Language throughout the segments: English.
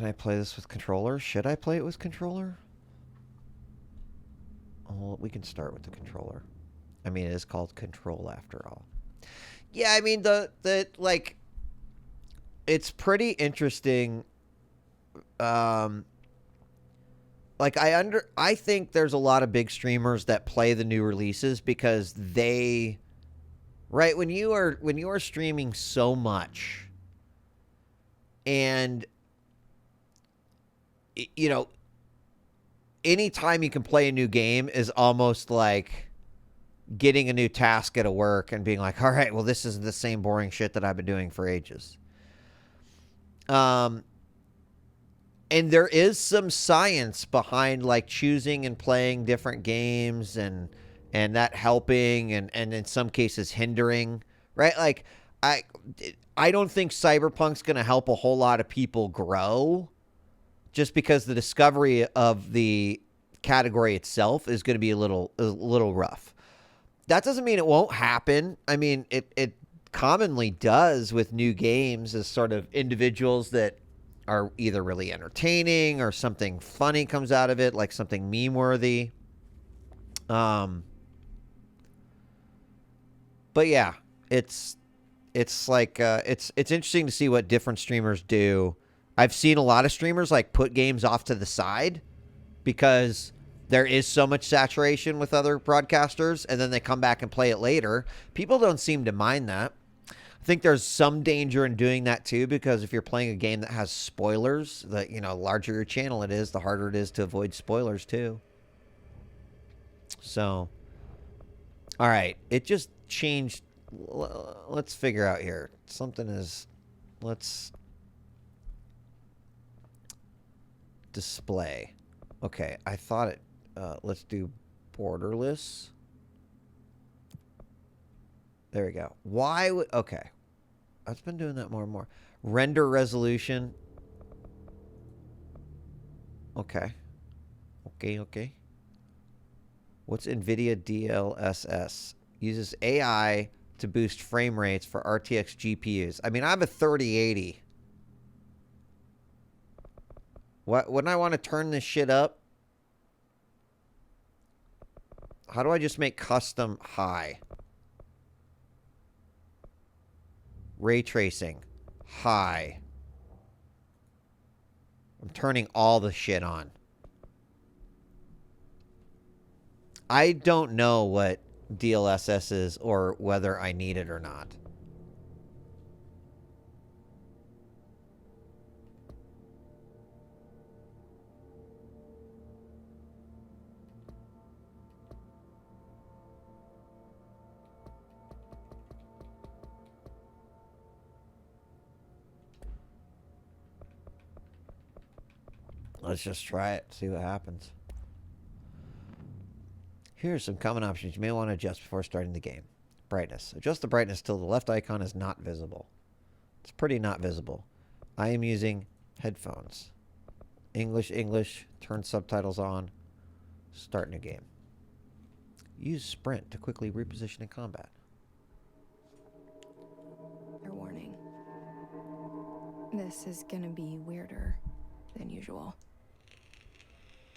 Can I play this with controller? Should I play it with controller? Oh, we can start with the controller. I mean, it is called Control after all. Yeah, I mean the like it's pretty interesting. Um, like I think there's a lot of big streamers that play the new releases because they, right, when you are streaming so much, and you know, anytime you can play a new game is almost like getting a new task at a work and being like, all right, well, this is the same boring shit that I've been doing for ages. Um, and there is some science behind like choosing and playing different games, and that helping and in some cases hindering, right? Like I I don't think Cyberpunk's going to help a whole lot of people grow just because the discovery of the category itself is going to be a little rough. That doesn't mean it won't happen. I mean, it commonly does with new games as sort of individuals that are either really entertaining or something funny comes out of it, like something meme worthy. Um, but yeah, it's like it's interesting to see what different streamers do. I've seen a lot of streamers like put games off to the side because there is so much saturation with other broadcasters, and then they come back and play it later. People don't seem to mind that. I think there's some danger in doing that too, because if you're playing a game that has spoilers, the larger your channel it is, the harder it is to avoid spoilers too. So, all right, it just changed. Let's figure out here. Something is. Let's display. Okay, I thought it. Let's do borderless. There we go. Why would... Okay. I've been doing that more and more. Render resolution. Okay. Okay. What's NVIDIA DLSS? Uses AI to boost frame rates for RTX GPUs. I mean, I have a 3080. Wouldn't I want to turn this shit up? How do I just make custom high? Ray tracing. High. I'm turning all the shit on. I don't know what DLSS is or whether I need it or not. Let's just try it, see what happens. Here are some common options you may want to adjust before starting the game. Brightness. Adjust the brightness till the left icon is not visible. It's pretty not visible. I am using headphones. English, turn subtitles on. Start new game. Use sprint to quickly reposition in combat. Fair warning. This is gonna be weirder than usual.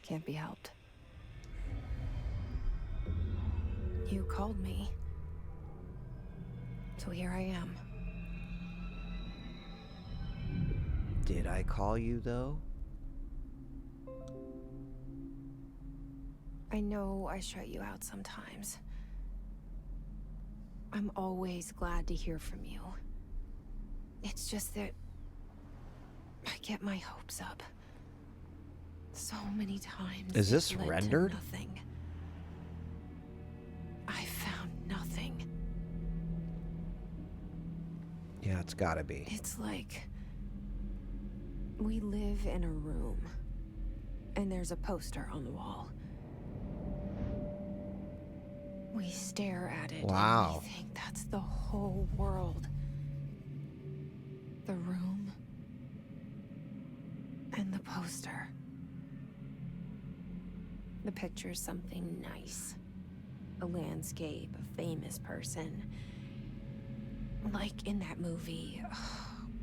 Can't be helped. You called me. So here I am. Did I call you, though? I know I shut you out sometimes. I'm always glad to hear from you. It's just that I get my hopes up. So many times. Is this rendered? Nothing. I found nothing. Yeah, it's gotta be. It's like we live in a room, and there's a poster on the wall. We stare at it. Wow. And we think that's the whole world. The room and the poster. The picture's something nice. A landscape, a famous person. Like in that movie,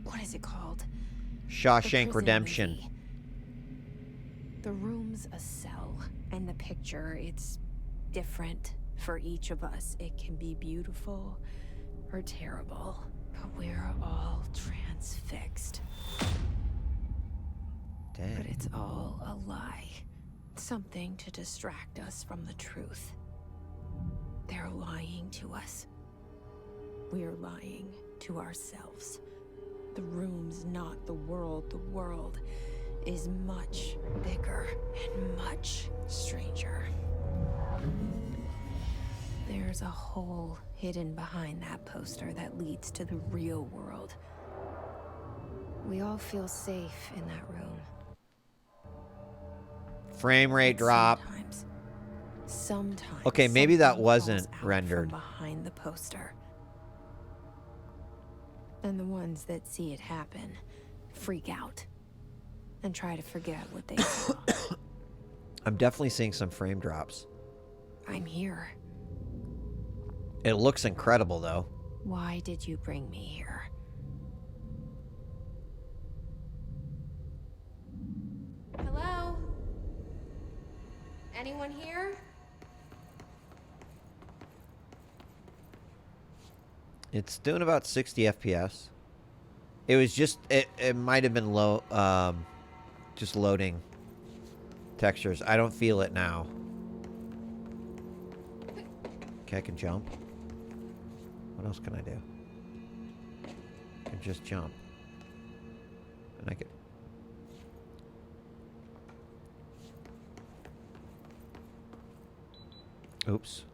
what is it called? Shawshank Redemption. Movie. The room's a cell, and the picture, it's different for each of us. It can be beautiful or terrible, but we're all transfixed. Dang. But it's all a lie. Something to distract us from the truth. They're lying to us. We're lying to ourselves. The room's not the world. The world is much bigger and much stranger. There's a hole hidden behind that poster that leads to the real world. We all feel safe in that room. Frame rate drop. Sometimes. Okay, maybe that something wasn't falls out rendered. from behind the poster. And the ones that see it happen freak out and try to forget what they saw. I'm definitely seeing some frame drops. I'm here. It looks incredible, though. Why did you bring me here? Hello? Anyone here? It's doing about 60 FPS. It was just, it might have been low, just loading textures. I don't feel it now. Okay, I can jump. What else can I do? I can just jump. And I can... Oops.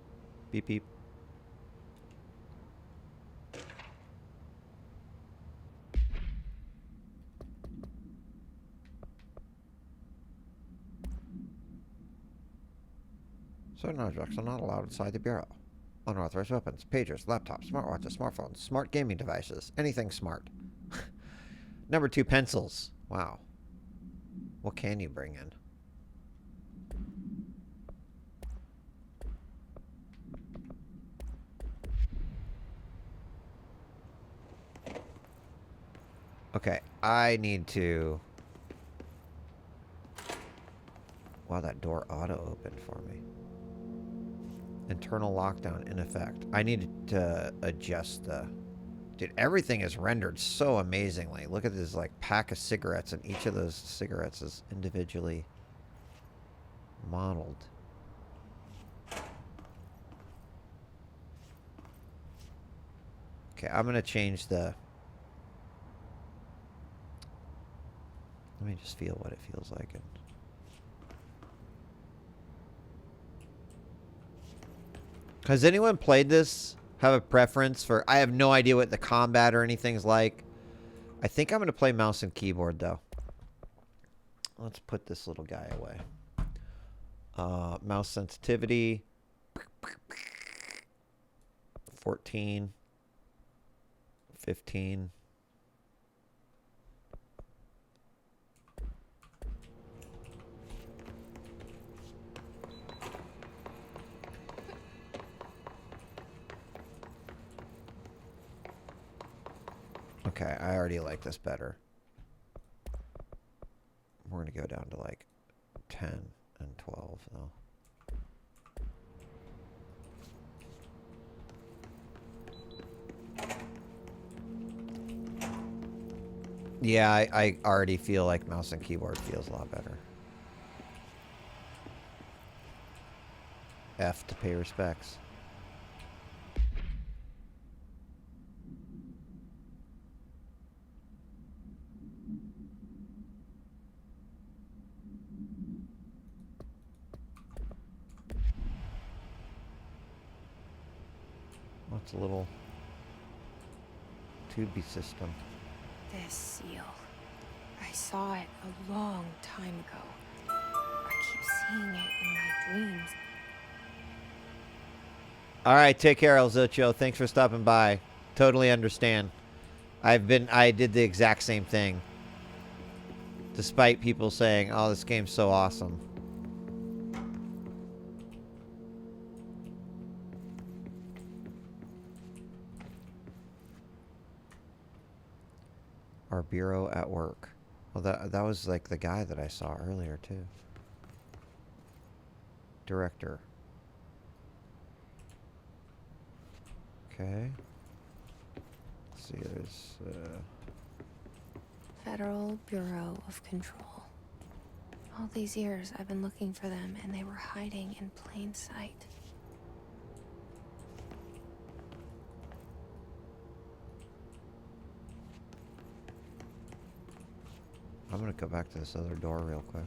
Beep, beep. Certain objects are not allowed inside the Bureau. Unauthorized weapons, pagers, laptops, smartwatches, smartphones, smart gaming devices, anything smart. Number 2, pencils. Wow. What can you bring in? Okay, I need to... Wow, that door auto-opened for me. Internal lockdown in effect. I need to adjust the... Dude, everything is rendered so amazingly. Look at this, like, pack of cigarettes, and each of those cigarettes is individually modeled. Okay, I'm gonna change the... Let me just feel what it feels like. Has anyone played this? Have a preference for... I have no idea what the combat or anything's like. I think I'm going to play mouse and keyboard, though. Let's put this little guy away. Mouse sensitivity. 14. 15. Okay, I already like this better. We're going to go down to like 10 and 12 though. Yeah, I already feel like mouse and keyboard feels a lot better. F to pay respects. What's a little tubey system? This seal. I saw it a long time ago. I keep seeing it in my dreams. All right, take care, El Zocho. Thanks for stopping by. Totally understand. I did the exact same thing. Despite people saying, oh, this game's so awesome. Our bureau at work. Well, that was like the guy that I saw earlier too. Director. Okay. Let's see, there's Federal Bureau of Control. All these years I've been looking for them, and they were hiding in plain sight. I'm gonna go back to this other door real quick.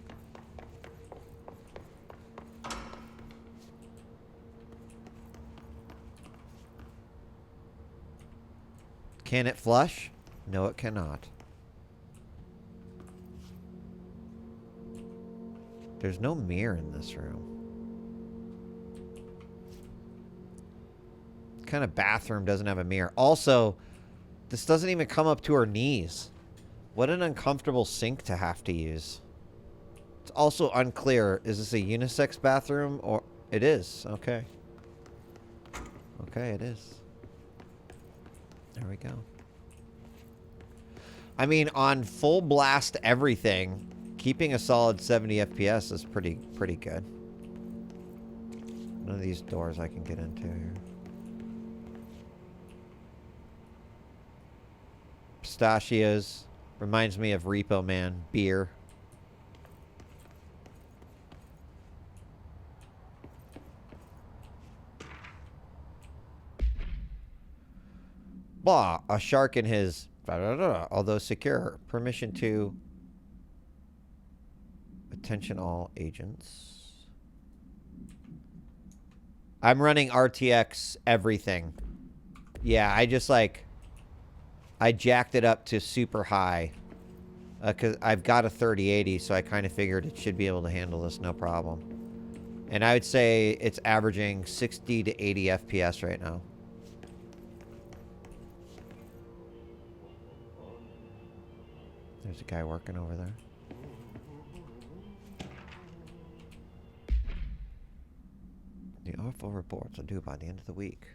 Can it flush? No, it cannot. There's no mirror in this room. What kind of bathroom doesn't have a mirror? Also, this doesn't even come up to her knees. What an uncomfortable sink to have to use. It's also unclear. Is this a unisex bathroom or... It is. Okay. Okay, it is. There we go. I mean, on full blast everything, keeping a solid 70 FPS is pretty good. None of these doors I can get into here. Pistachios. Reminds me of Repo Man. Beer. Blah. A shark in his... although secure. Permission to... Attention all agents. I'm running RTX everything. Yeah, I just like... I jacked it up to super high. Because I've got a 3080, so I kind of figured it should be able to handle this no problem. And I would say it's averaging 60 to 80 FPS right now. There's a guy working over there. The awful reports are due by the end of the week.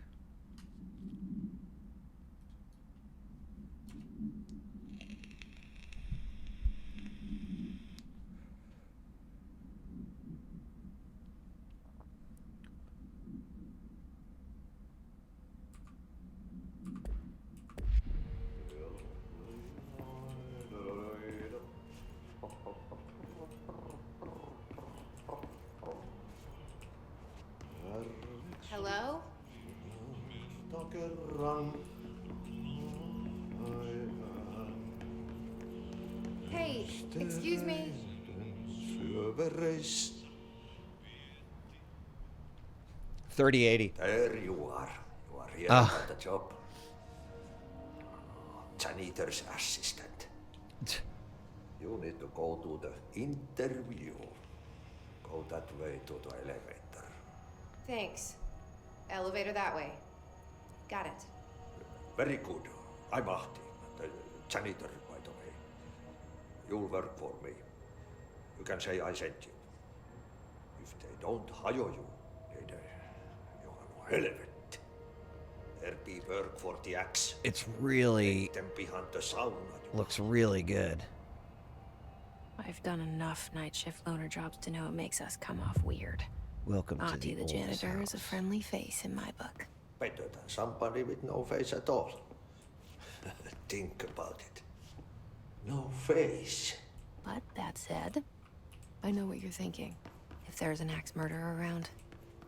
Hello? Hey, excuse me. $30.80. There you are. You are here Ah. at the job. Janitor's assistant. You need to go to the interview. Go that way to the elevator. Thanks. Elevator that way. Got it. Very good. I'm Ahti, the janitor, by the way. You'll work for me. You can say I sent you. If they don't hire you, then you are no helvet. There be work for the axe. It's really... Them behind the sauna. looks really good. I've done enough night shift loner jobs to know it makes us come off weird. Welcome to Auntie the the old janitor house. is a friendly face in my book. Better than somebody with no face at all. Think about it. No face. But that said, I know what you're thinking. If there's an axe murderer around,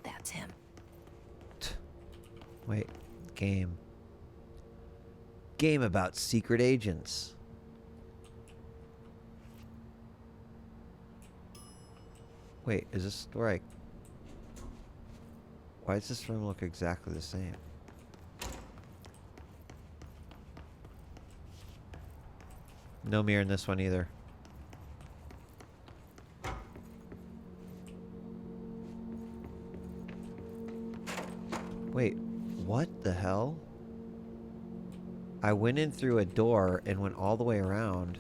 that's him. Wait, game. Game about secret agents. Wait, is this where I... Why does this room look exactly the same? No mirror in this one either. Wait, what the hell? I went in through a door and went all the way around.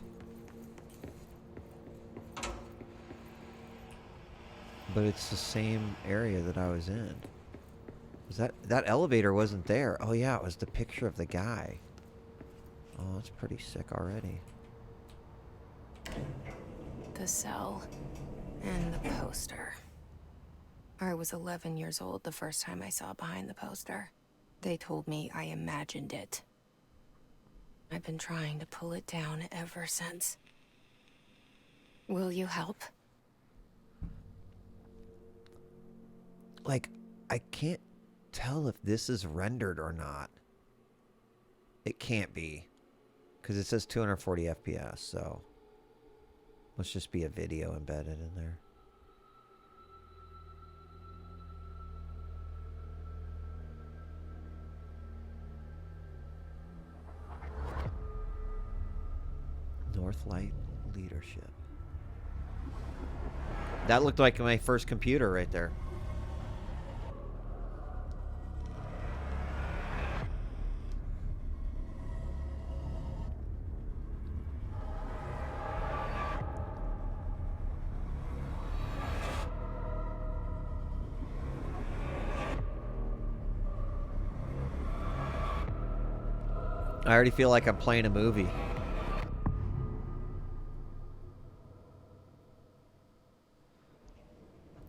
But it's the same area that I was in. Was that elevator wasn't there? Oh yeah, it was the picture of the guy. Oh, that's pretty sick already. The cell. And the poster. I was 11 years old the first time I saw behind the poster. They told me I imagined it. I've been trying to pull it down ever since. Will you help? Like, I can't tell if this is rendered or not. It can't be. Because it says 240 FPS, so... Must just be a video embedded in there. Northlight Leadership. That looked like my first computer right there. I already feel like I'm playing a movie.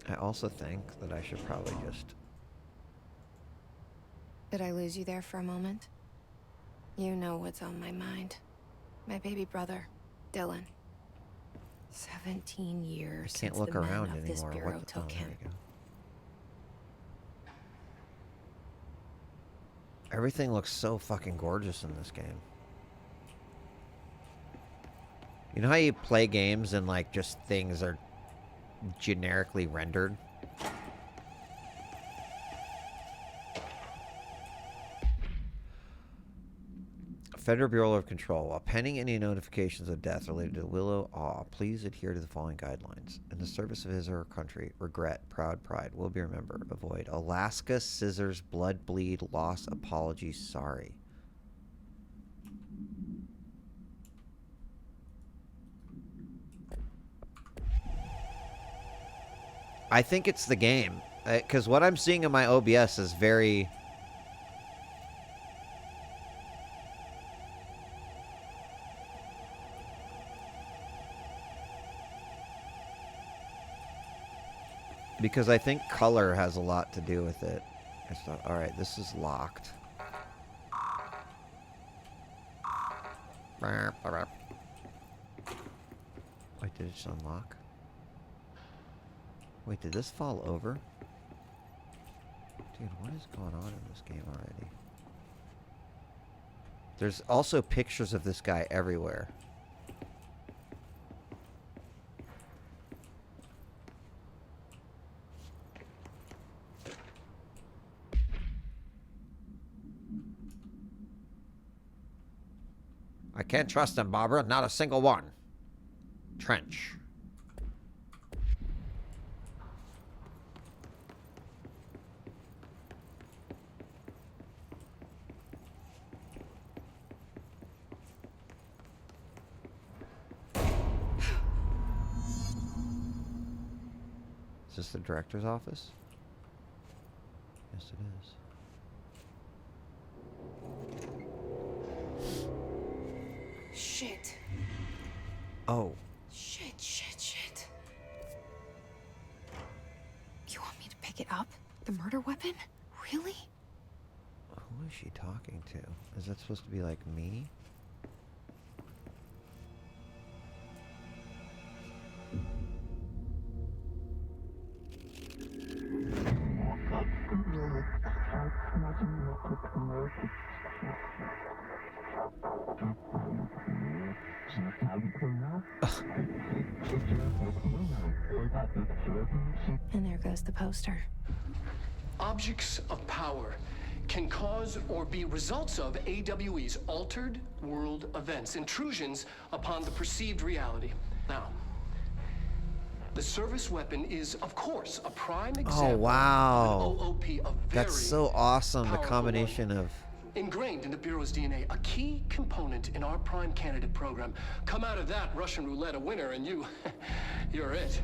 I also think that I should probably just... Did I lose you there for a moment? You know what's on my mind. My baby brother, Dylan. 17 years I can't since look the men around of this anymore. bureau What the... took there him. we go. Everything looks so fucking gorgeous in this game. You know how you play games and like just things are generically rendered? Federal Bureau of Control. While pending any notifications of death related to Willow Aw, please adhere to the following guidelines. In the service of his or her country, regret, proud pride, will be remembered. Avoid Alaska, scissors, blood bleed, loss, apology, sorry. I think it's the game. Because what I'm seeing in my OBS is very... Because I think color has a lot to do with it. It's not, all right, this is locked. Wait, did it just unlock? Wait, did this fall over? Dude, what is going on in this game already? There's also pictures of this guy everywhere. I can't trust them, Barbara. Not a single one. Trench. Is this the director's office? Yes, it is. Shit. Oh. Shit. You want me to pick it up? The murder weapon? Really? Who is she talking to? Is that supposed to be like me? And there goes the poster. Objects of power can cause or be results of AWE's altered world events, intrusions upon the perceived reality. Now, the service weapon is, of course, a prime example Oh, wow. of an OOP, a very That's so awesome, the powerful combination one. of... Ingrained in the Bureau's DNA, a key component in our prime candidate program. Come out of that Russian roulette a winner and you're it.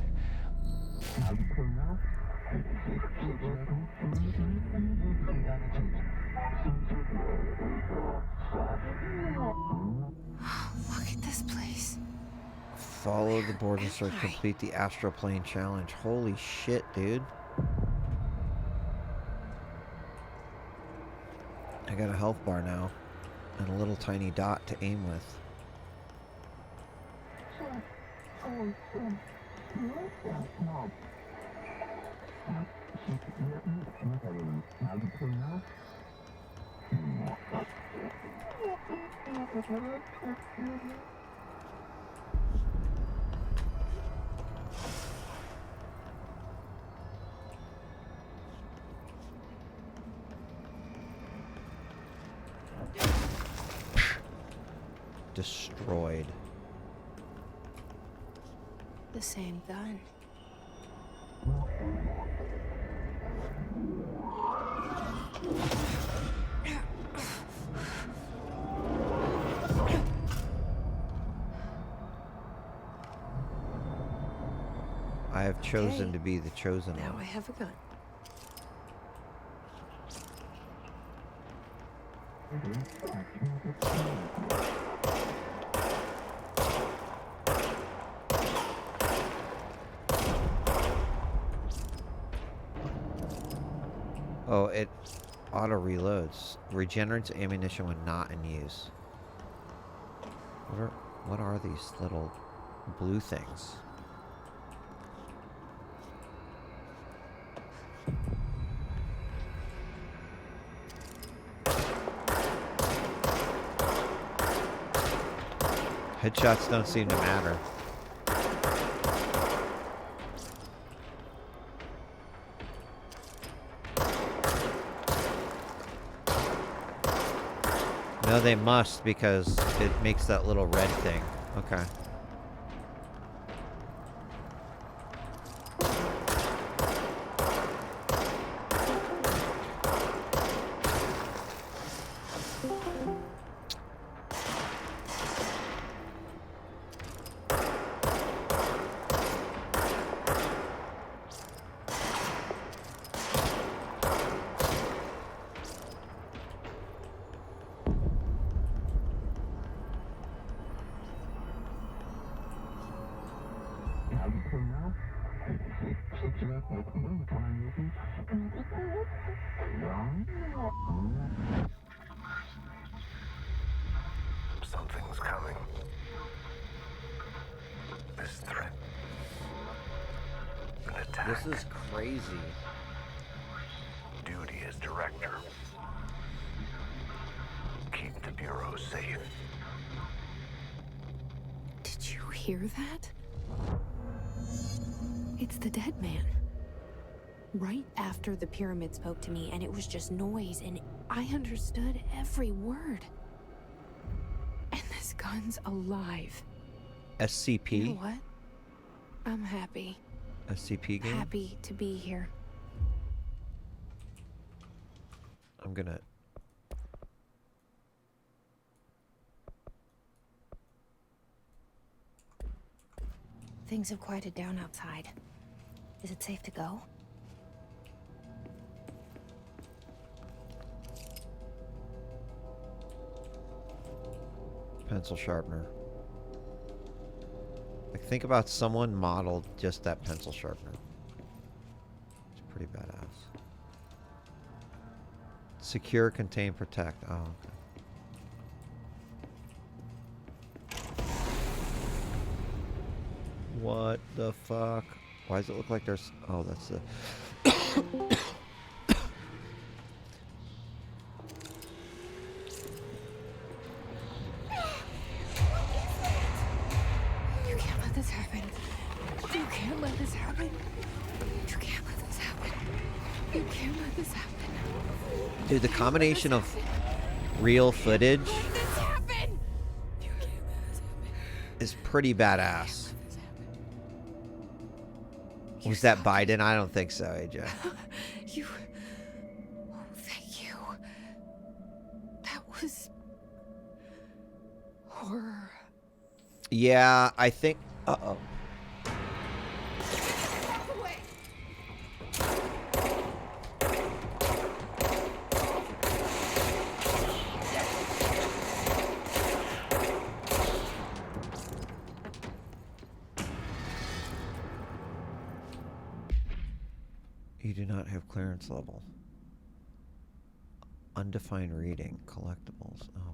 Look at this place. Follow the board and Am I? complete the astral plane challenge. Holy shit, dude. I got a health bar now. And a little tiny dot to aim with. Destroyed. The same gun. I have chosen Okay. to be the chosen Now one. I have a gun. Oh, it auto reloads. Regenerates ammunition when not in use. What are these little blue things? Headshots don't seem to matter. No, they must because it makes that little red thing. Okay. Something's coming. This threat. An attack. This is crazy. Duty as director. Keep the Bureau safe. Did you hear that? It's the dead man. Right after the pyramid spoke to me, and it was just noise, and I understood every word. And this gun's alive. SCP? You know what? I'm happy. SCP game? Happy to be here. I'm gonna... Things have quieted down outside. Is it safe to go? Pencil sharpener. Like, think about someone modeled just that pencil sharpener. It's pretty badass. Secure, contain, protect. Oh, okay. What the fuck? Why does it look like there's... Oh, that's the... You can't let this happen. You can't let this happen. You can't let this happen. You can't let this happen. Dude, the combination of real footage Let this happen. You can't let this happen. is pretty badass. Let this happen. Was that Biden? I don't think so, AJ. You. Oh, thank you. That was horror. Yeah, I think... Uh-oh. Back away. You do not have clearance level. Undefined reading. Collectibles. Oh,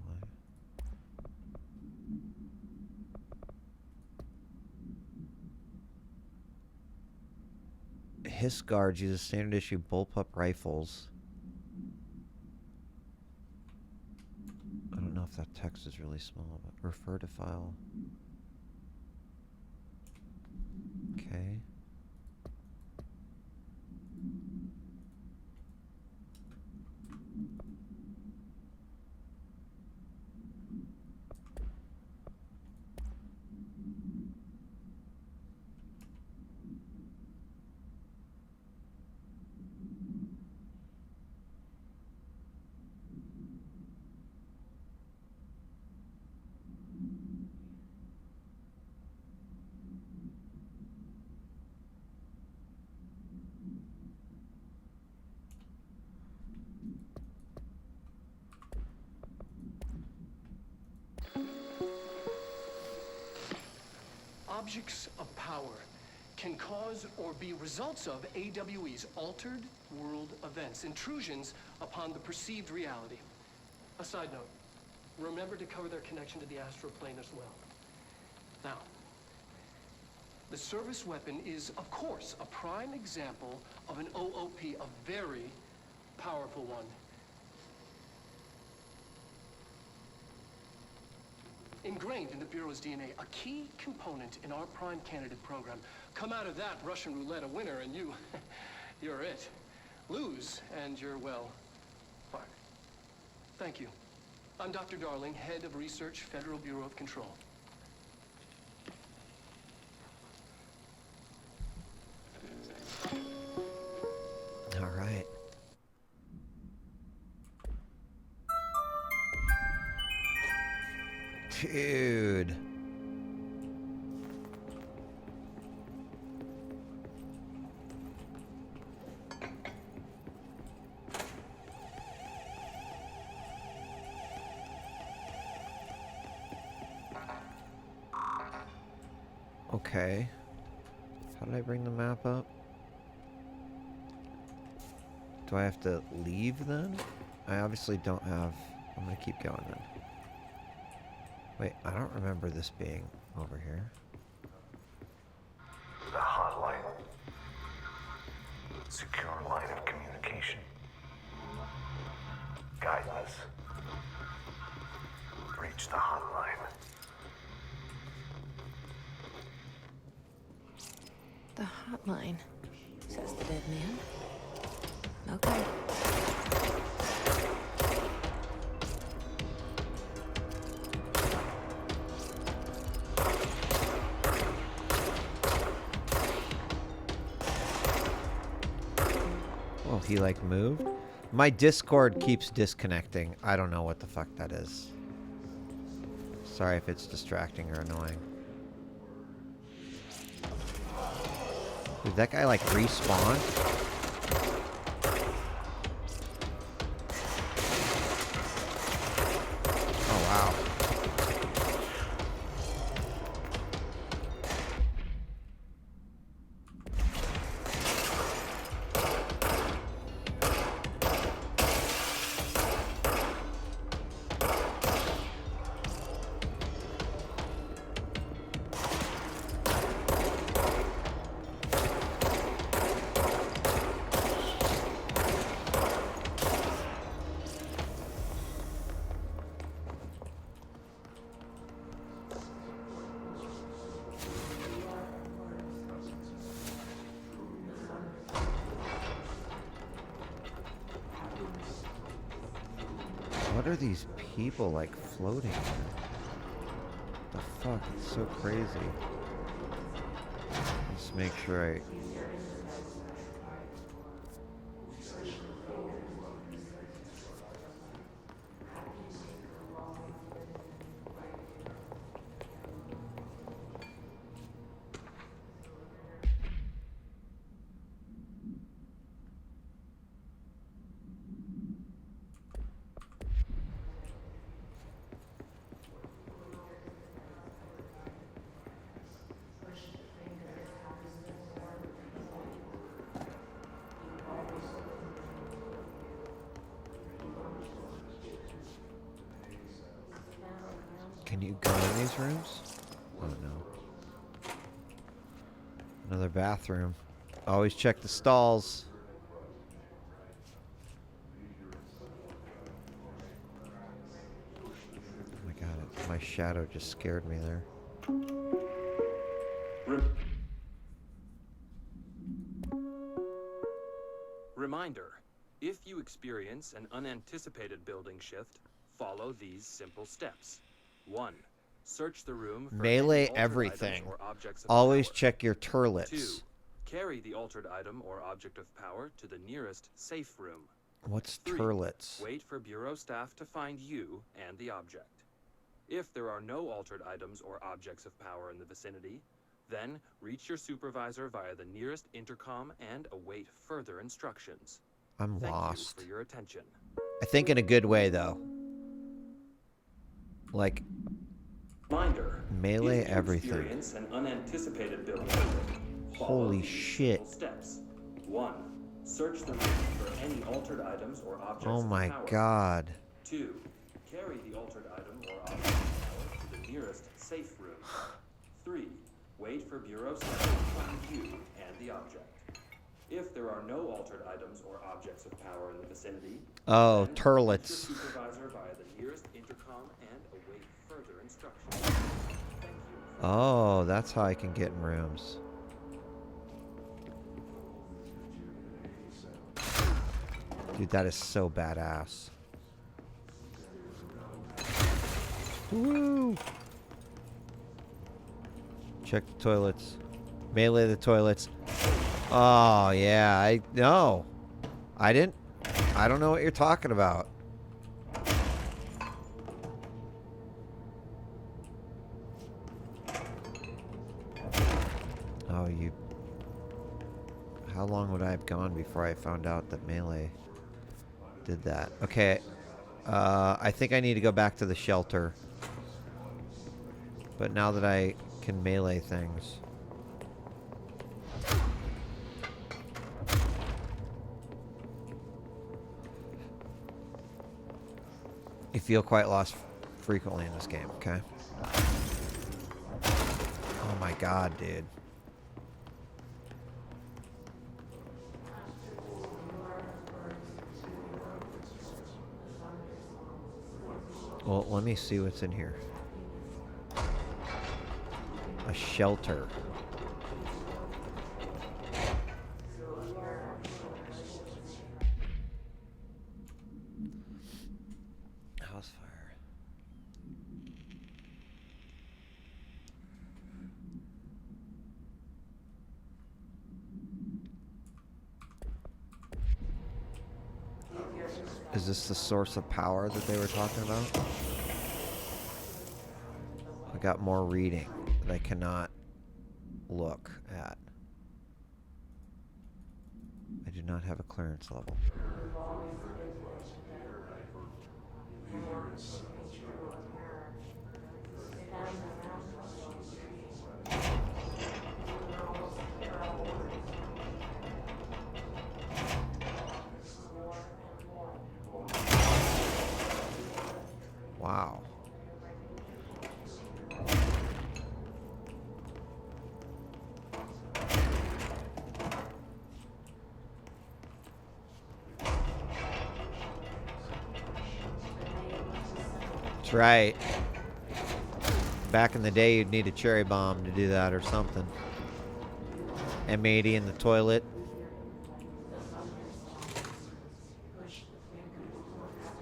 my. Hiss guards uses standard issue bullpup rifles. I don't know if that text is really small, but refer to file. Okay. Objects of power can cause or be results of AWE's altered world events, intrusions upon the perceived reality. A side note, remember to cover their connection to the astral plane as well. Now, the service weapon is, of course, a prime example of an OOP, a very powerful one. Ingrained in the Bureau's DNA, a key component in our prime candidate program. Come out of that Russian roulette a winner and you're it. Lose and you're, well, fired. Thank you. I'm Dr. Darling, Head of Research, Federal Bureau of Control. All right. Dude. Okay. How did I bring the map up? Do I have to leave then? I obviously don't have... I'm gonna keep going then. Wait, I don't remember this being over here. The hotline. Secure line of communication. Guidance. Reach the hotline. The hotline, says the dead man. Okay. Well, he like moved. My Discord keeps disconnecting. I don't know what the fuck that is. Sorry if it's distracting or annoying. Did that guy like respawn? Oh wow. What are these people like floating here? The fuck? It's so crazy. Let's make sure I... Can you go in these rooms? Oh no. Another bathroom. Always check the stalls. Oh my god, my shadow just scared me there. Reminder, if you experience an unanticipated building shift, follow these simple steps. 1. Search the room for Melee any altered everything. items or objects of Always power. check your 2. turlets. Carry the altered item or object of power to the nearest safe room. What's 3. turlets? Wait for Bureau staff to find you and the object. If there are no altered items or objects of power in the vicinity, then reach your supervisor via the nearest intercom and await further instructions. I'm Thank lost. you for your attention. I think in a good way, though. Like, Reminder, melee if you everything. experience an unanticipated building shift, follow Holy these shit. simple steps. 1. Search the room for any altered items or objects Oh of my power. god. 2. Carry the altered item or object of power to the nearest safe room. 3. Wait for Bureau staff to find you and the object. If there are no altered items or objects of power in the vicinity, Oh, then turlets. reach your supervisor via the nearest intercom and await further instructions. Thank you. Oh, that's how I can get in rooms. Dude, that is so badass. Woo! Check the toilets. Melee the toilets. Oh, yeah. I don't know what you're talking about. Oh, you... How long would I have gone before I found out that melee did that? Okay. I think I need to go back to the shelter. But now that I can melee things... You feel quite lost frequently in this game, okay? Oh my god, dude. Well, let me see what's in here. A shelter. House fire. Is this the source of power that they were talking about? I got more reading that I cannot look at. I do not have a clearance level. Wow. That's right. Back in the day, you'd need a cherry bomb to do that or something. M80 in the toilet.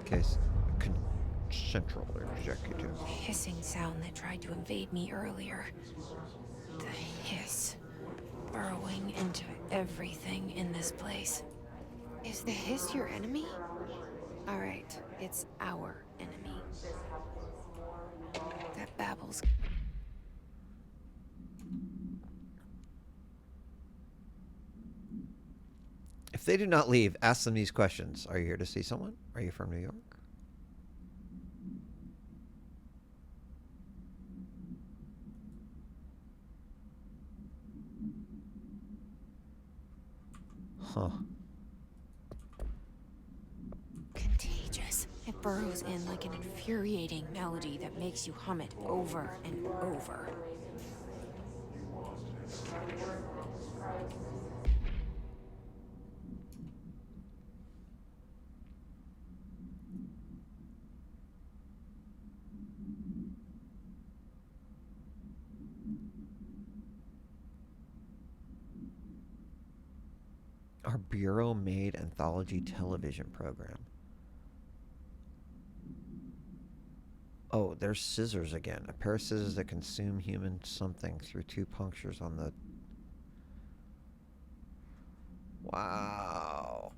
Okay, Central Executive. Hissing sound that tried to invade me earlier. The hiss. Burrowing into everything in this place. Is the hiss your enemy? Alright, it's our enemy. That babbles. If they do not leave, ask them these questions. Are you here to see someone? Are you from New York? Huh. Contagious. It burrows in like an infuriating melody that makes you hum it over and over. Our bureau-made anthology television program. Oh, there's scissors again. A pair of scissors that consume human something through 2 punctures on the... Wow.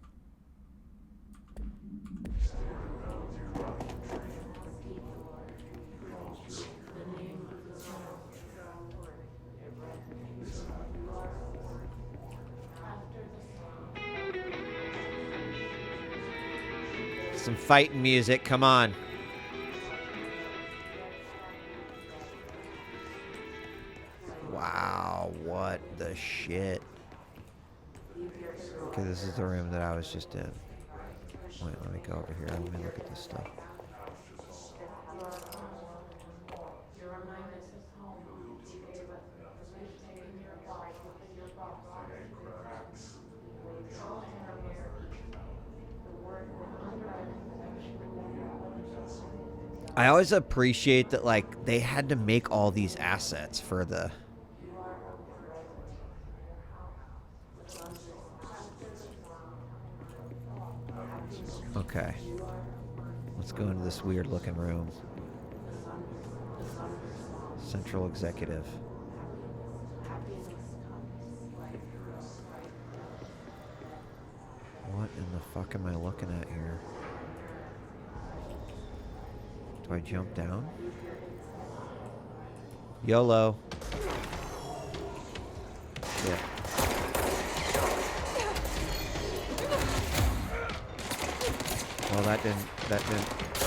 Some fighting music, come on. Wow, what the shit. Okay, this is the room that I was just in. Wait, let me go over here. Let me look at this stuff. I always appreciate that, like, they had to make all these assets for the... Okay. Let's go into this weird looking room. Central Executive. What in the fuck am I looking at here? Do I jump down? YOLO. Yeah. Well, that didn't,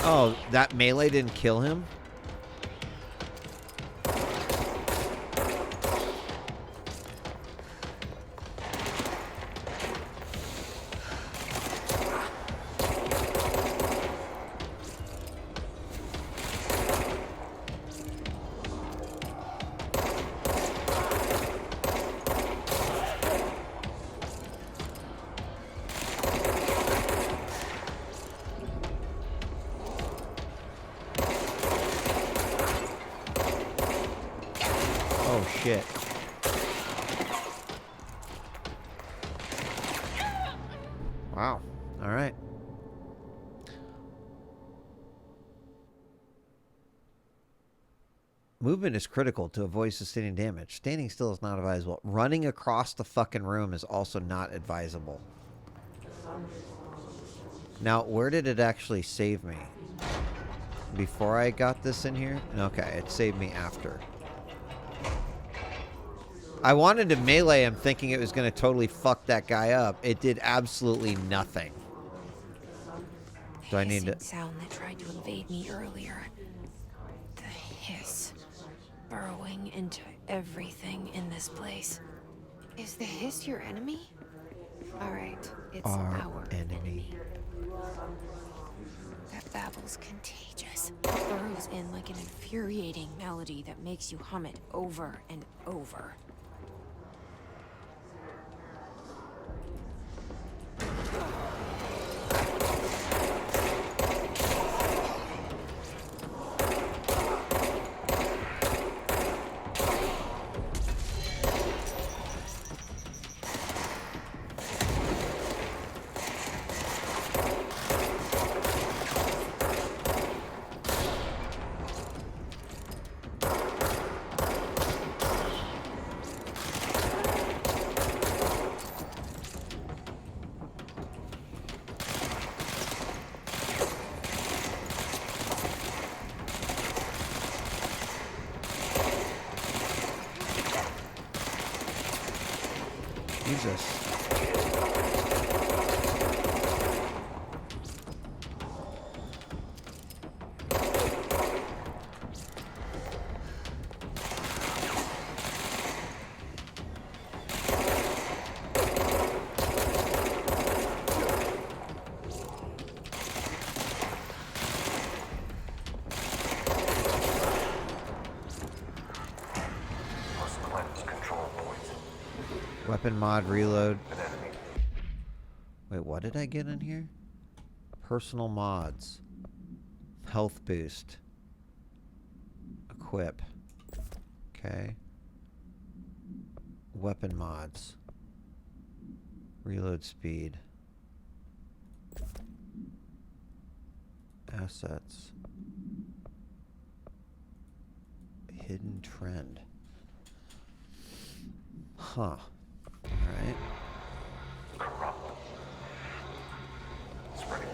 oh, that melee didn't kill him? Shit. Wow. All right. Movement is critical to avoid sustaining damage. Standing still is not advisable. Running across the fucking room is also not advisable. Now, where did it actually save me? Before I got this in here? Okay, it saved me after. I wanted to melee him thinking it was going to totally fuck that guy up. It did absolutely nothing. Do I need to... sound that tried to invade me earlier. The hiss. Burrowing into everything in this place. Is the hiss your enemy? Alright, it's our enemy. That babble's contagious. It burrows in like an infuriating melody that makes you hum it over and over. Jesus. Weapon mod reload. An enemy. Wait, what did I get in here? Personal mods. Health boost. Equip. Okay. Weapon mods. Reload speed. Assets. Hidden trend. Huh. Alright. Corrupt. Spreading.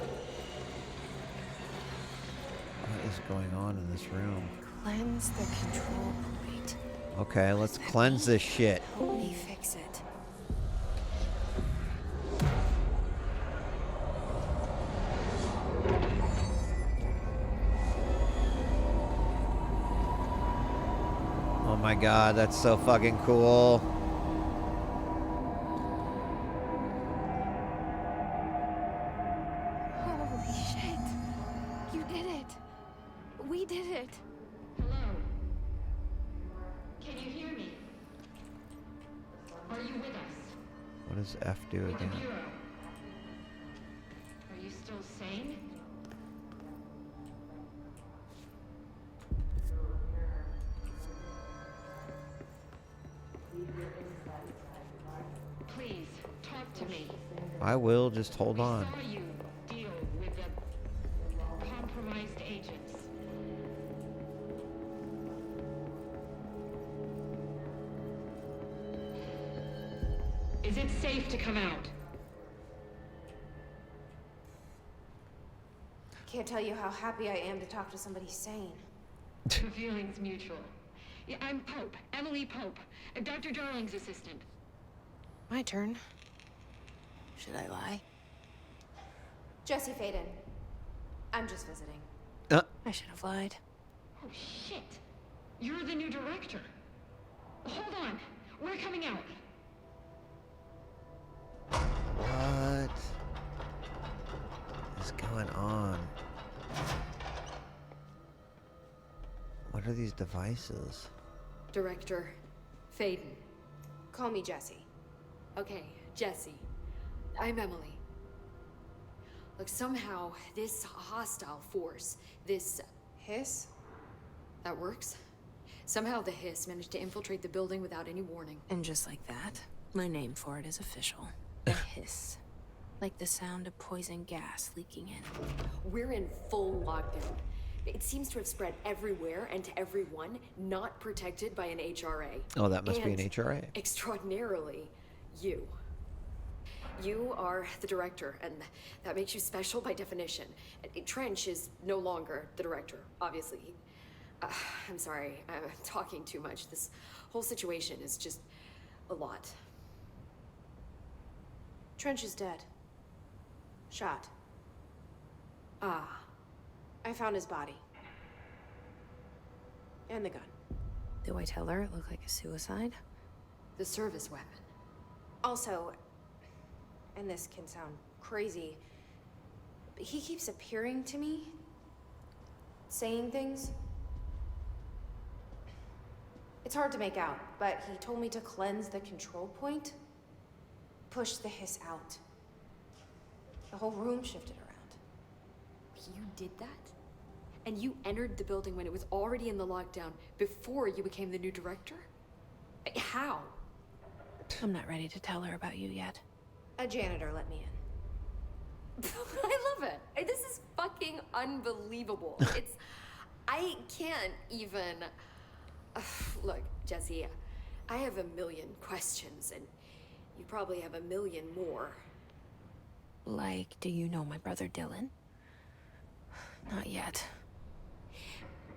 What is going on in this room? Cleanse the control point. Okay, let's cleanse this shit. Help me fix it. Oh my god, that's so fucking cool. Holy shit. You did it. We did it. Hello? Can you hear me? Are you with us? What does F do With the again? Bureau? Are you still sane? Please, talk to me. I will, just hold We on. saw you deal with the compromised agents. Is it safe to come out? Can't tell you how happy I am to talk to somebody sane. The feeling's mutual. Yeah, I'm Pope, Emily Pope, Dr. Darling's assistant. My turn. Should I lie? Jesse Faden. I'm just visiting. I should have lied. Oh, shit. You're the new director. Hold on. We're coming out. What is going on? What are these devices? Director Faden. Call me Jesse. Okay, Jesse. I'm Emily. Look, somehow this hostile force, this Hiss? that works. Somehow the hiss managed to infiltrate the building without any warning. And just like that, my name for it is official. The hiss. Like the sound of poison gas leaking in. We're in full lockdown. It seems to have spread everywhere and to everyone not protected by an HRA. Oh, that must be an And HRA. extraordinarily, you. You are the director, and that makes you special by definition. Trench is no longer the director, obviously. I'm sorry, I'm talking too much. This whole situation is just a lot. Trench is dead. Shot. Ah, I found his body. And the gun. Do I tell her it looked like a suicide? the service weapon. Also, and this can sound crazy, but he keeps appearing to me, saying things. It's hard to make out, but he told me to cleanse the control point, push the hiss out. The whole room shifted around. You did that? And you entered the building when it was already in the lockdown before you became the new director? How? I'm not ready to tell her about you yet. A janitor let me in. I love it. This is fucking unbelievable. I can't even. Look, Jesse, I have a million questions, and you probably have a million more. Like, do you know my brother Dylan? Not yet.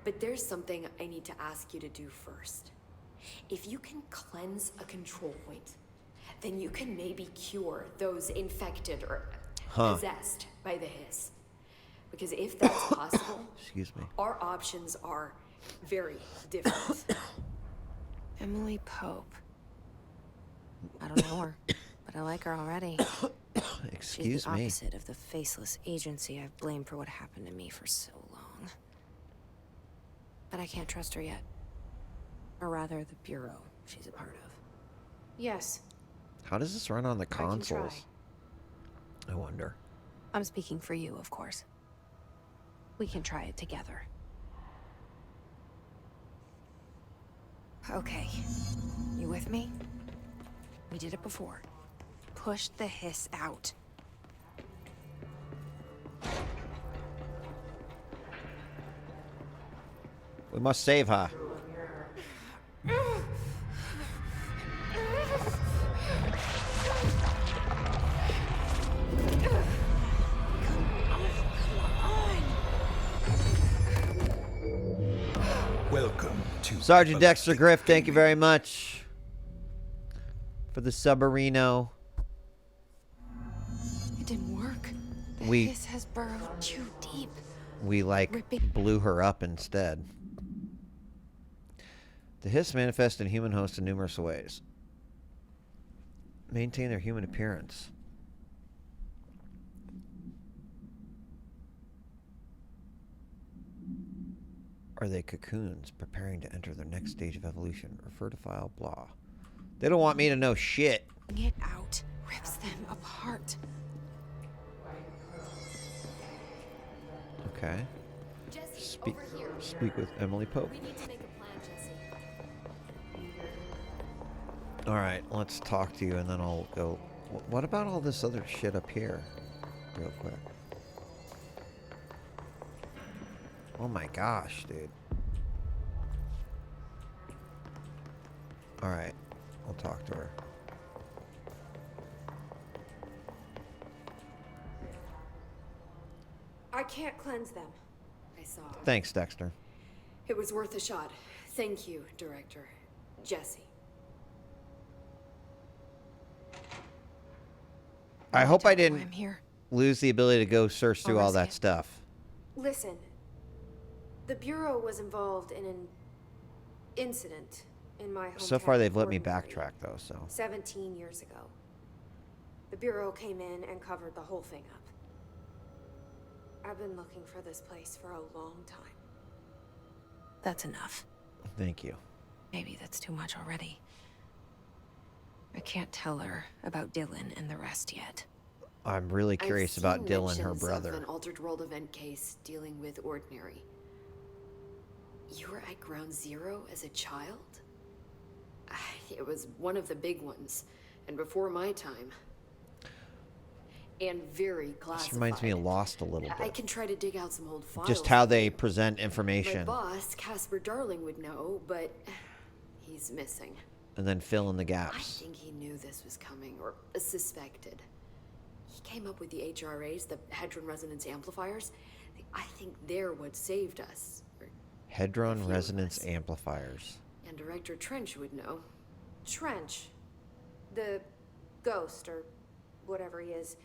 But there's something I need to ask you to do first. If you can cleanse a control point, then you can maybe cure those infected or possessed by the hiss. Because if that's possible, Excuse me. our options are very different. Emily Pope. I don't know her, but I like her already. Excuse She's the me. opposite of the faceless agency I've blamed for what happened to me for so long. But I can't trust her yet. Or rather, the Bureau she's a part of. Yes, How does this run on the can consoles? I wonder. I'm speaking for you, of course. We can try it together. Okay. You with me? We did it before. Push the hiss out. We must save her. Welcome to Sergeant Dexter Griff, thank you very much for the subarino. It didn't work. The We- hiss has burrowed too deep. We, like, Ripping. blew her up instead. The hiss manifests in human hosts in numerous ways. Maintain their human appearance. Are they cocoons preparing to enter their next stage of evolution? Refer to file, blah. They don't want me to know shit. It out rips them apart. Okay. Jesse, Speak, over here. speak with Emily Pope. We need to make a plan, Jesse. All right, let's talk to you, and then I'll go. What about all this other shit up here? Real quick. Oh my gosh, dude. All right, I'll talk to her. I can't cleanse them. I saw. Thanks, Dexter. It was worth a shot. Thank you, Director. Jesse. I hope I I'm didn't here. lose the ability to go search through I'll all risk that it. stuff. Listen. The Bureau was involved in an incident in my hometown. So far, they've let me Ordinary, backtrack, though, so. 17 years ago. The Bureau came in and covered the whole thing up. I've been looking for this place for a long time. That's enough. Thank you. Maybe that's too much already. I can't tell her about Dylan and the rest yet. I'm really curious I've about seen Dylan, her mentions brother. Of an altered world event case dealing with Ordinary. You were at Ground Zero as a child? It was one of the big ones, and before my time. And very classified. This reminds me of Lost a little I bit. can try to dig out some old files. Just how they for you. present My information, boss, Casper Darling, would know, but he's missing. and then fill in the I gaps. think he knew this was coming, or suspected. He came up with the HRAs, the Hadron Resonance Amplifiers. I think they're what saved us. Or Hadron few of resonance us. amplifiers. And Director Trench would know. Trench, the ghost, or whatever he is,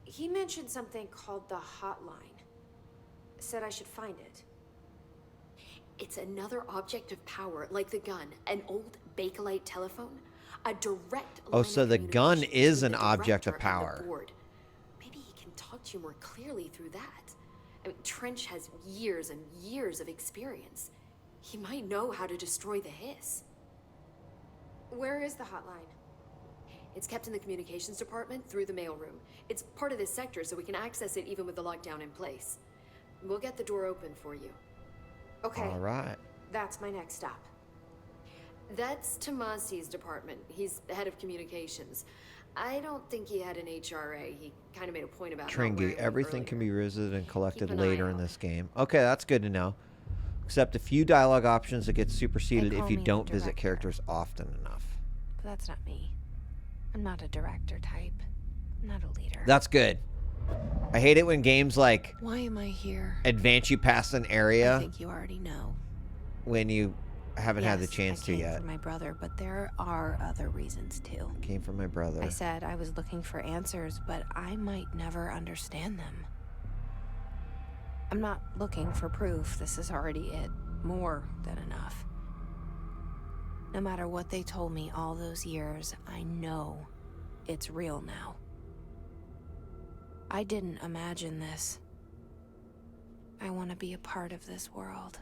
he mentioned something called the hotline. Said I should find it. It's another object of power, like the gun, an old Bakelite telephone, a direct Oh, line so of the gun communication is between an the object of director and the power. board. Maybe he can talk to you more clearly through that. I mean, Trench has years and years of experience. He might know how to destroy the hiss. Where is the hotline? It's kept in the communications department through the mailroom. It's part of this sector, so we can access it even with the lockdown in place. We'll get the door open for you. Okay, All right. that's my next stop. That's Tomasi's department. He's the head of communications. I don't think he had an HRA. He kind of made a point about not wearing Tringy, one everything can be earlier. visited and collected Keep an eye later in out. this game. Okay, that's good to know. Except a few dialogue options that get superseded They if call you me the don't visit director. characters often enough. But that's not me. I'm not a director type. I'm not a leader. That's good. I hate it when games like Why am I here? advance you past an I area think you already know. when you haven't had the Yes, chance I to came yet. for my brother, but there are other reasons too. Came from my brother. I said I was looking for answers, but I might never understand them. I'm not looking for proof. This is already it. More than enough. No matter what they told me all those years, I know it's real now. I didn't imagine this. I want to be a part of this world.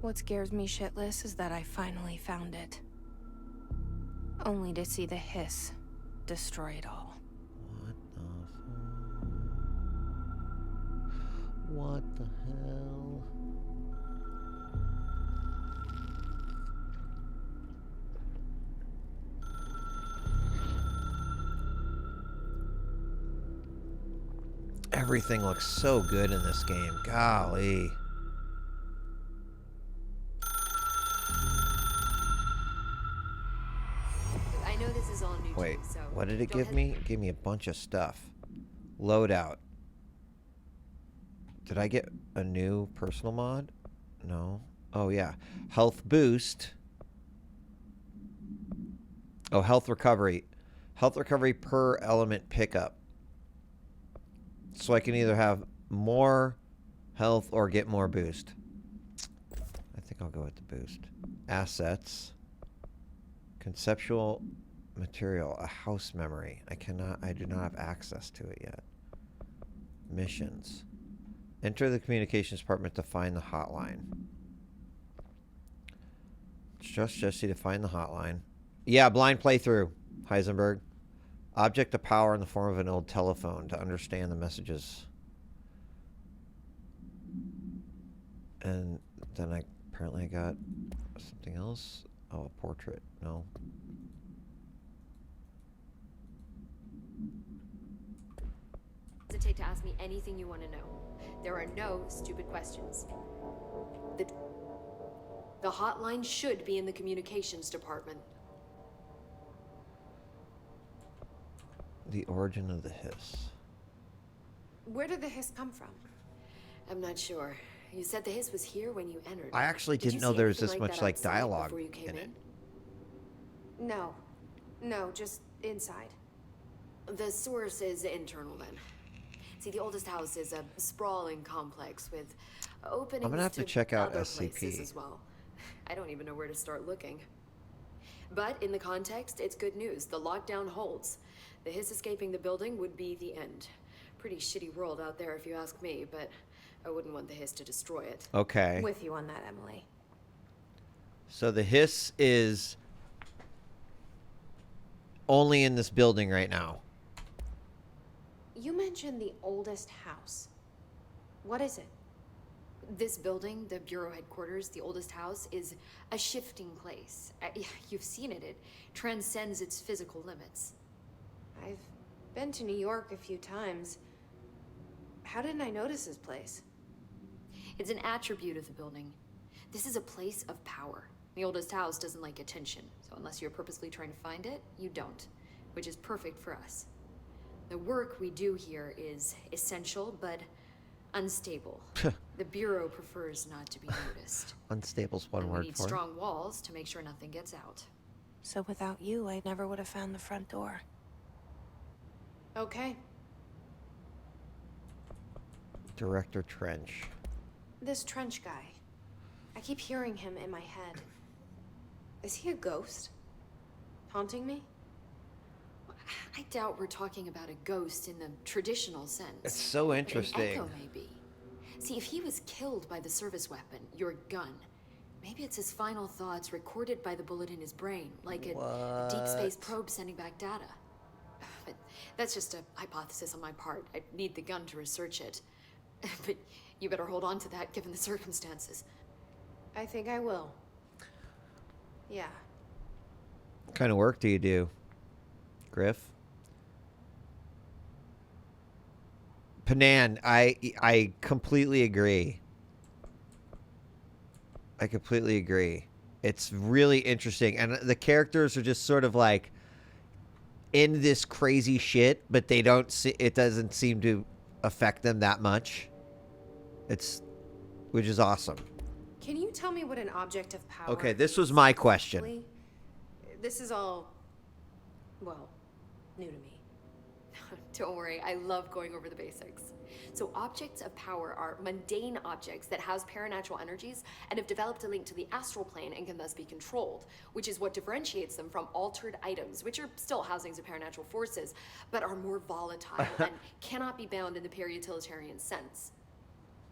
What scares me shitless is that I finally found it. Only to see the hiss destroy it all. What the hell? Everything looks so good in this game. Golly. I know this is all new Wait, to you, so what did it don't give me? It gave me a bunch of stuff. Loadout. Did I get a new personal mod? No. Oh, yeah. Health boost. Oh, health recovery. Health recovery per element pickup. So I can either have more health or get more boost. I think I'll go with the boost. Assets. Conceptual material. A house memory. I do not have access to it yet. Missions. Enter the communications department to find the hotline. Trust Jesse to find the hotline. Yeah, blind playthrough, Heisenberg. Object of power in the form of an old telephone to understand the messages. And then apparently I got something else. Oh, a portrait. No. hesitate to ask me anything you want to know. There are no stupid questions. The hotline should be in the communications department. The origin of the hiss. Where did the hiss come from? I'm not sure. You said the hiss was here when you entered. I actually Did didn't you know see there was anything this much that like outside dialogue before you came in it. No. No, just inside. The source is internal then. See, the oldest house is a sprawling complex with openings I'm gonna have to check out other SCP. places as well. I don't even know where to start looking. But in the context, it's good news. The lockdown holds. The hiss escaping the building would be the end. Pretty shitty world out there if you ask me, but I wouldn't want the hiss to destroy it. Okay. With you on that, Emily. So the hiss is only in this building right now. You mentioned the oldest house. What is it? This building, the Bureau headquarters, the oldest house, is a shifting place. You've seen it. It transcends its physical limits. I've been to New York a few times. How didn't I notice this place? It's an attribute of the building. This is a place of power. The oldest house doesn't like attention, so unless you're purposely trying to find it, you don't, which is perfect for us. The work we do here is essential, but unstable. The Bureau prefers not to be noticed. Unstable's one And word we need for it. strong walls to make sure nothing gets out. So without you, I never would have found the front door. Okay. Director Trench. This Trench guy. I keep hearing him in my head. Is he a ghost? Haunting me? I doubt we're talking about a ghost in the traditional sense. It's so But interesting. an echo, maybe. See, if he was killed by the service weapon, your gun, maybe it's his final thoughts recorded by the bullet in his brain, like a deep space probe sending back data. But that's just a hypothesis on my part. I need the gun to research it. But you better hold on to that given the circumstances. I think I will. Yeah. What kind of work do you do, Griff? Panan, I completely agree. I completely agree. It's really interesting, and the characters are just sort of like in this crazy shit, but they don't see, it doesn't seem to affect them that much. Which is awesome. Can you tell me what an object of power Okay, this is was my question. specifically? This is all, well, new to me. Don't worry, I love going over the basics. So objects of power are mundane objects that house paranatural energies and have developed a link to the astral plane and can thus be controlled, which is what differentiates them from altered items, which are still housings of paranatural forces, but are more volatile and cannot be bound in the peri-utilitarian sense.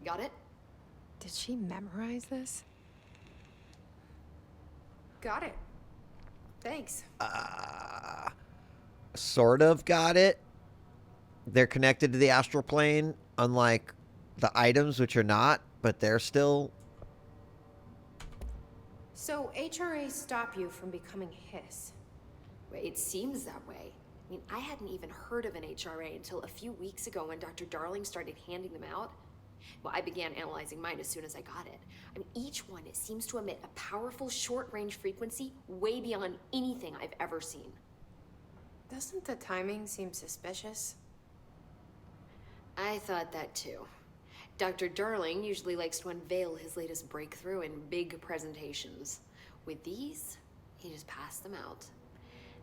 Got it? Did she memorize this? Got it. Thanks. Sort of got it. They're connected to the astral plane, unlike the items, which are not, but they're still. So HRA stop you from becoming Hiss? It seems that way. I mean, I hadn't even heard of an HRA until a few weeks ago when Dr. Darling started handing them out. Well, I began analyzing mine as soon as I got it. I mean, each one, it seems to emit a powerful short-range frequency way beyond anything I've ever seen. Doesn't the timing seem suspicious? I thought that too. Dr. Darling usually likes to unveil his latest breakthrough in big presentations. With these, he just passed them out.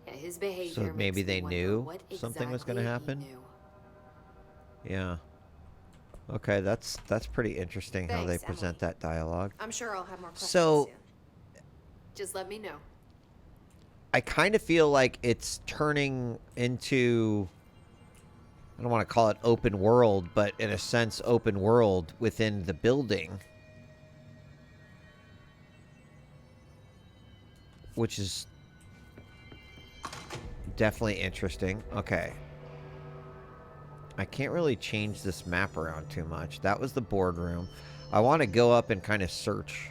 Yeah, his behavior So maybe makes me they wonder knew what something was going to exactly he happen? knew. Yeah. Okay, that's pretty interesting how they Thanks, present Emily. that dialogue. I'm sure I'll have more questions So, soon. Just let me know. I kind of feel like it's turning into, I don't want to call it open world, but in a sense open world within the building, which is definitely interesting. Okay. I can't really change this map around too much. That was the boardroom. I want to go up and kind of search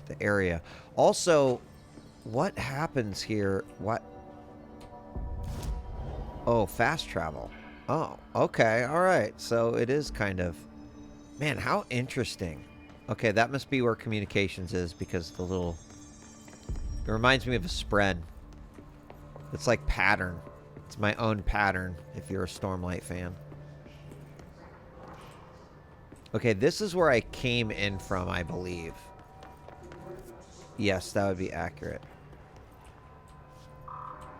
the area. Also, what happens here? What? Oh, fast travel. Oh, okay. All right. So it is kind of... Man, how interesting. Okay, that must be where communications is because the little... It reminds me of a spread. It's like pattern. It's my own pattern if you're a Stormlight fan. Okay, this is where I came in from, I believe. Yes, that would be accurate.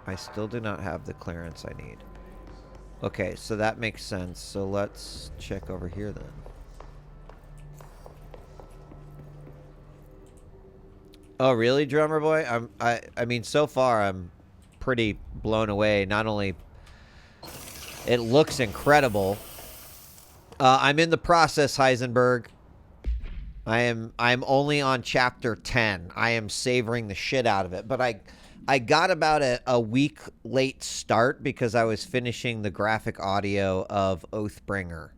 I still do not have the clearance I need. Okay, so that makes sense. So let's check over here then. Oh, really, drummer boy? I mean, so far I'm pretty blown away. Not only it looks incredible. I'm in the process, Heisenberg. I'm only on chapter 10. I am savoring the shit out of it, but I got about a week late start because I was finishing the graphic audio of Oathbringer.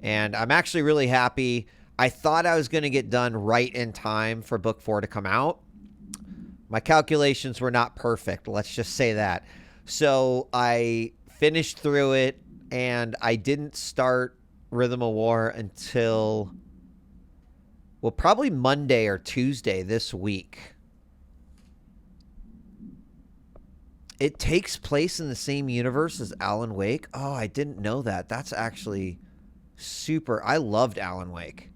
And I'm actually really happy. I thought I was going to get done right in time for book 4 to come out. My calculations were not perfect, let's just say that. So I finished through it, and I didn't start Rhythm of War until, well, probably Monday or Tuesday this week. It takes place in the same universe as Alan Wake. Oh, I didn't know that. That's actually super. I loved Alan Wake.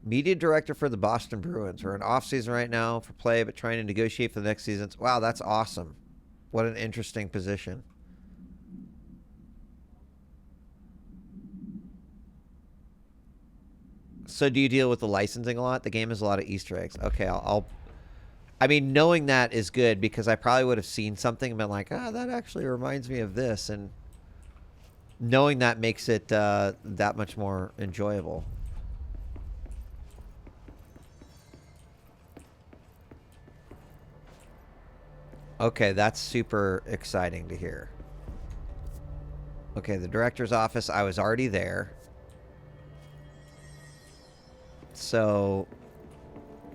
Media director for the Boston Bruins. We're in off-season right now for play, but trying to negotiate for the next season. Wow, that's awesome. What an interesting position. So do you deal with the licensing a lot? The game has a lot of Easter eggs. Okay, I mean, knowing that is good because I probably would have seen something and been like, that actually reminds me of this. And knowing that makes it that much more enjoyable. Okay, that's super exciting to hear. Okay, the director's office, I was already there. So,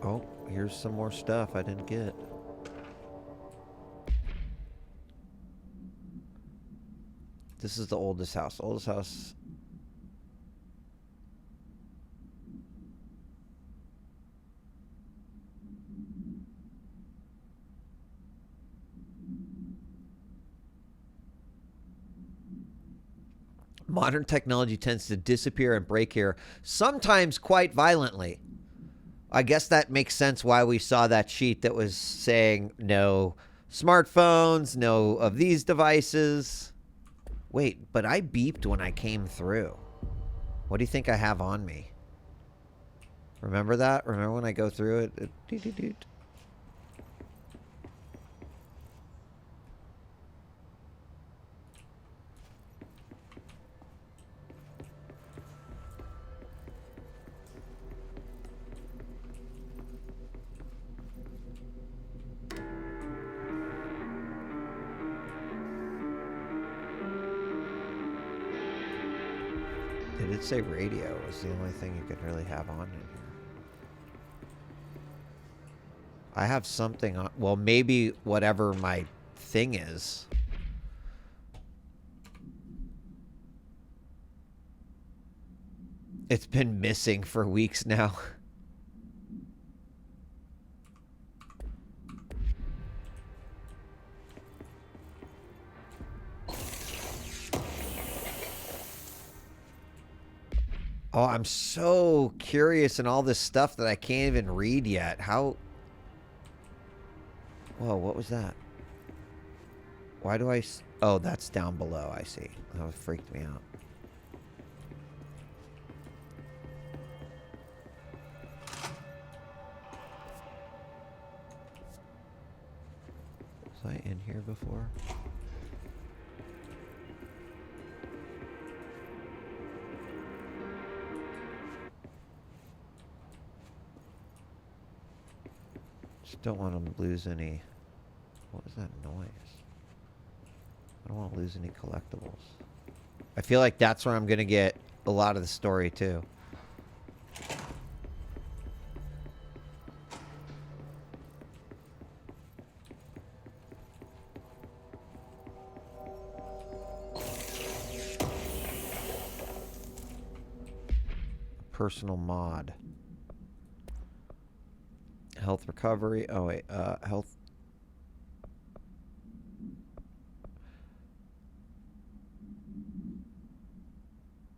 oh, here's some more stuff I didn't get. This is the oldest house. Oldest house. Modern technology tends to disappear and break here, sometimes quite violently. I guess that makes sense why we saw that sheet that was saying no smartphones, no of these devices. Wait, but I beeped when I came through. What do you think I have on me? Remember that? Remember when I go through it? Doot. Let's say radio was the only thing you could really have on in here. I have something on. Well, maybe whatever my thing is. It's been missing for weeks now. Oh, I'm so curious in all this stuff that I can't even read yet. How... Whoa, what was that? Why do I... Oh, that's down below, I see. That freaked me out. Was I in here before? Just don't want to lose any... What was that noise? I don't want to lose any collectibles. I feel like that's where I'm going to get a lot of the story, too. Personal mod. Health recovery. Oh, wait. Health...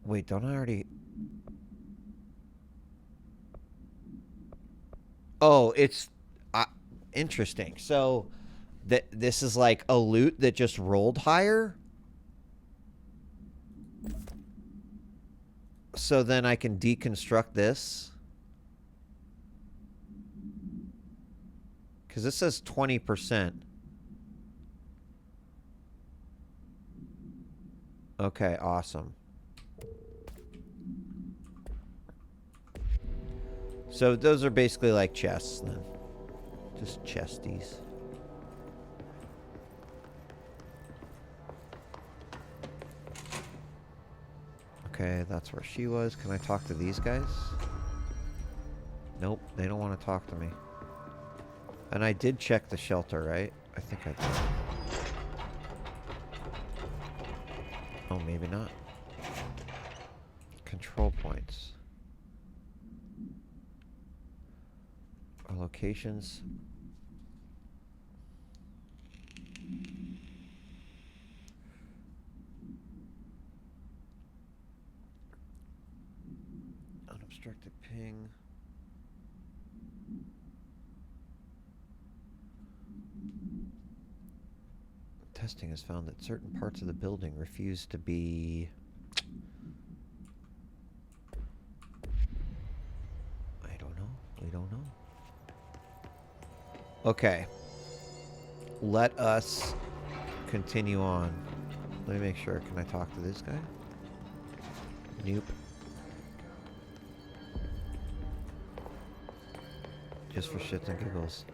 Wait, don't I already... Oh, it's... interesting. So, this is like a loot that just rolled higher? So then I can deconstruct this? Because this says 20%. Okay, awesome. So those are basically like chests then. Just chesties. Okay, that's where she was. Can I talk to these guys? Nope, they don't want to talk to me. And I did check the shelter, right? I think I did. Oh, maybe not. Control points. Our locations. Unobstructed ping. Testing has found that certain parts of the building refuse to be... I don't know. We don't know. Okay. Let us continue on. Let me make sure. Can I talk to this guy? Nope. Just for shits and giggles.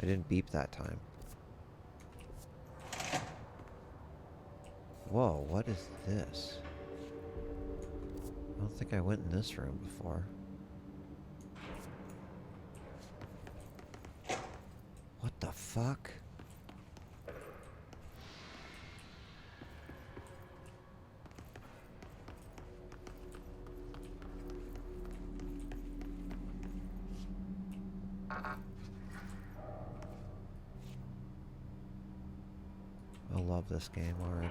I didn't beep that time. Whoa, what is this? I don't think I went in this room before. What the fuck? I love this game already.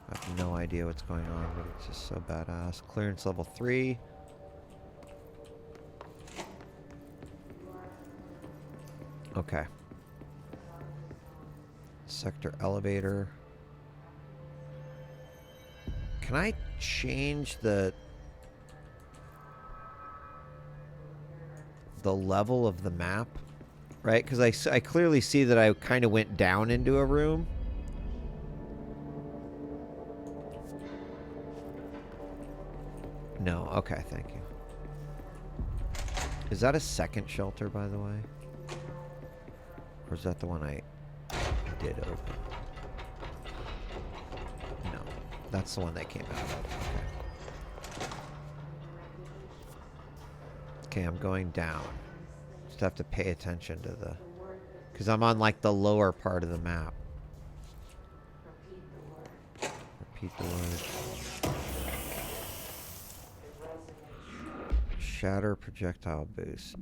I have no idea what's going on, but it's just so badass. Clearance level 3. Okay. Sector elevator. Can I change the level of the map? Right? Because I clearly see that I kind of went down into a room. No. Okay, thank you. Is that a second shelter, by the way? Or is that the one I did open? No. That's the one they came out of. Okay, I'm going down. Just have to pay attention to the... Because I'm on, like, the lower part of the map. Repeat the word. Shatter projectile boost.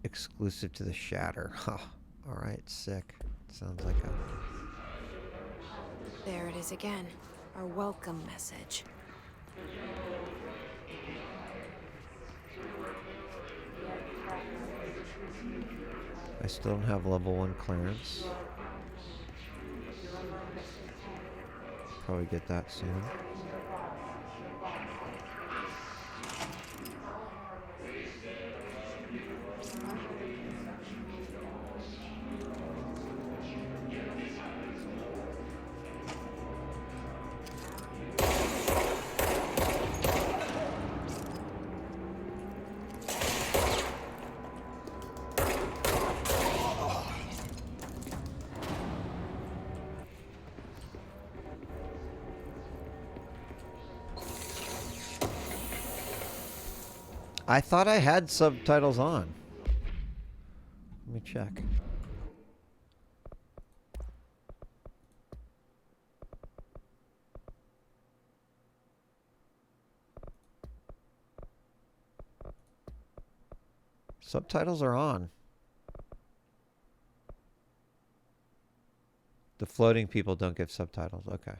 Exclusive to the shatter. Huh. Alright, sick. Sounds like a... There it is again. Our welcome message. I still don't have level 1 clearance. Probably get that soon. I thought I had subtitles on. Let me check. Subtitles are on. The floating people don't give subtitles. Okay.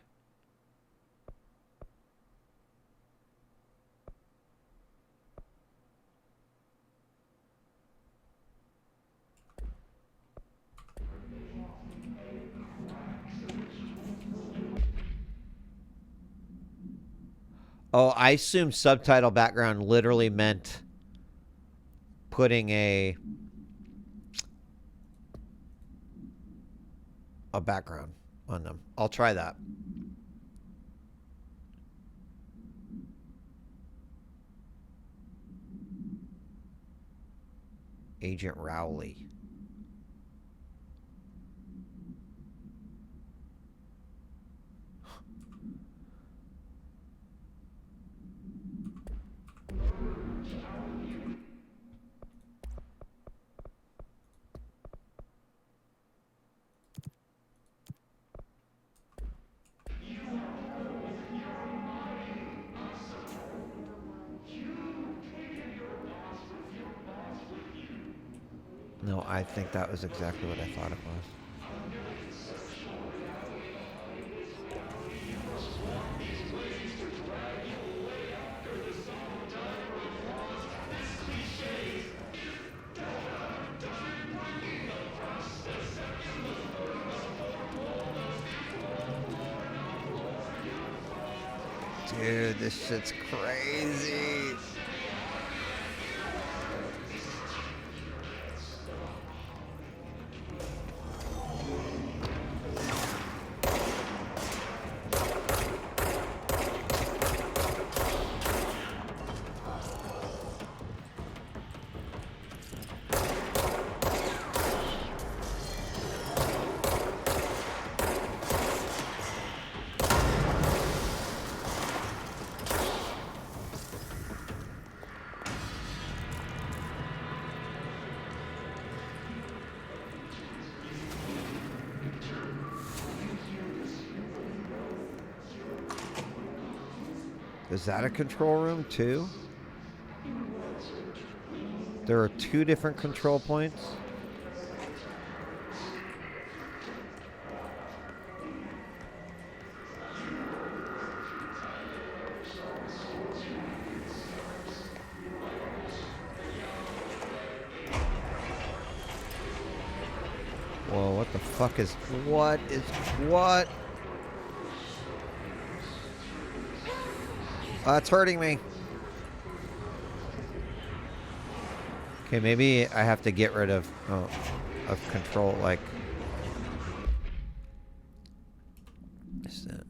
Oh, I assume subtitle background literally meant putting a background on them. I'll try that. Agent Rowley. No, I think that was exactly what I thought it was. Dude, this shit's crazy. Is that a control room too? There are 2 different control points. Whoa, what the fuck is... What? It's hurting me. Okay, maybe I have to get rid of control, like... Is that,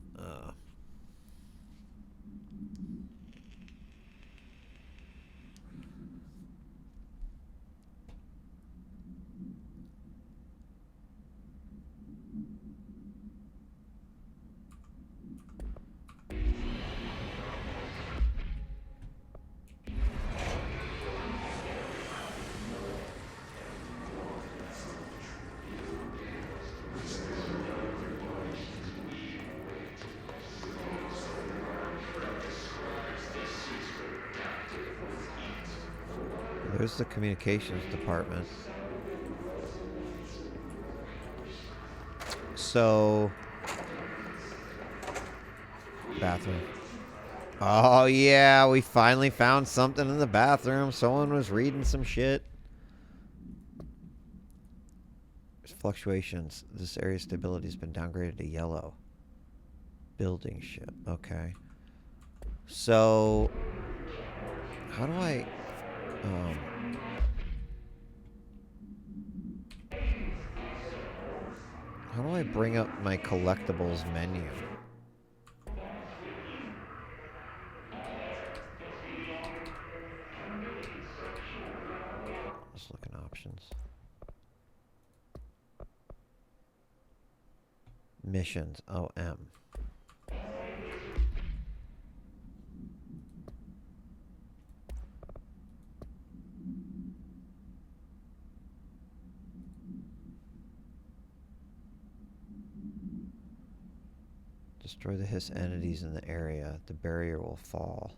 There's the communications department. So, bathroom. Oh yeah, we finally found something in the bathroom. Someone was reading some shit. There's fluctuations. This area's stability has been downgraded to yellow. Building shit. Okay. So, how do I... how do I bring up my collectibles menu? Let's look in options. Missions. Oh, M. Destroy the Hiss entities in the area. The barrier will fall.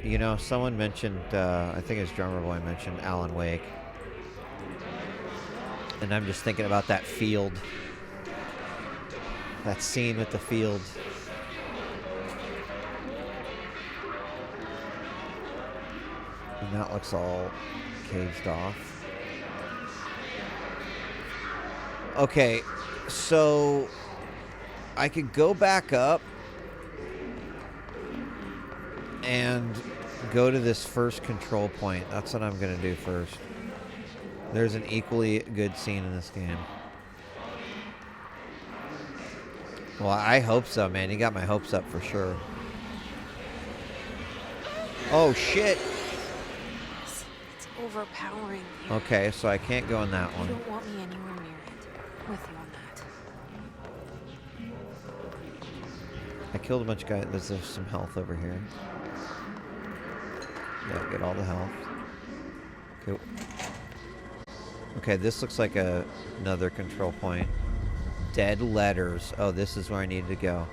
You know, someone mentioned, I think it's Drummer Boy mentioned Alan Wake. And I'm just thinking about that field. That scene with the field. And that looks all caged off. Okay, so I could go back up and go to this first control point. That's what I'm going to do first. There's an equally good scene in this game. Well, I hope so, man. You got my hopes up for sure. Oh, shit. It's overpowering. Okay, so I can't go in that one. You don't want me anywhere near it. With you on that. I killed a bunch of guys. There's some health over here. Yeah, get all the health. Okay. Okay, this looks like another control point. Dead letters. Oh, this is where I needed to go.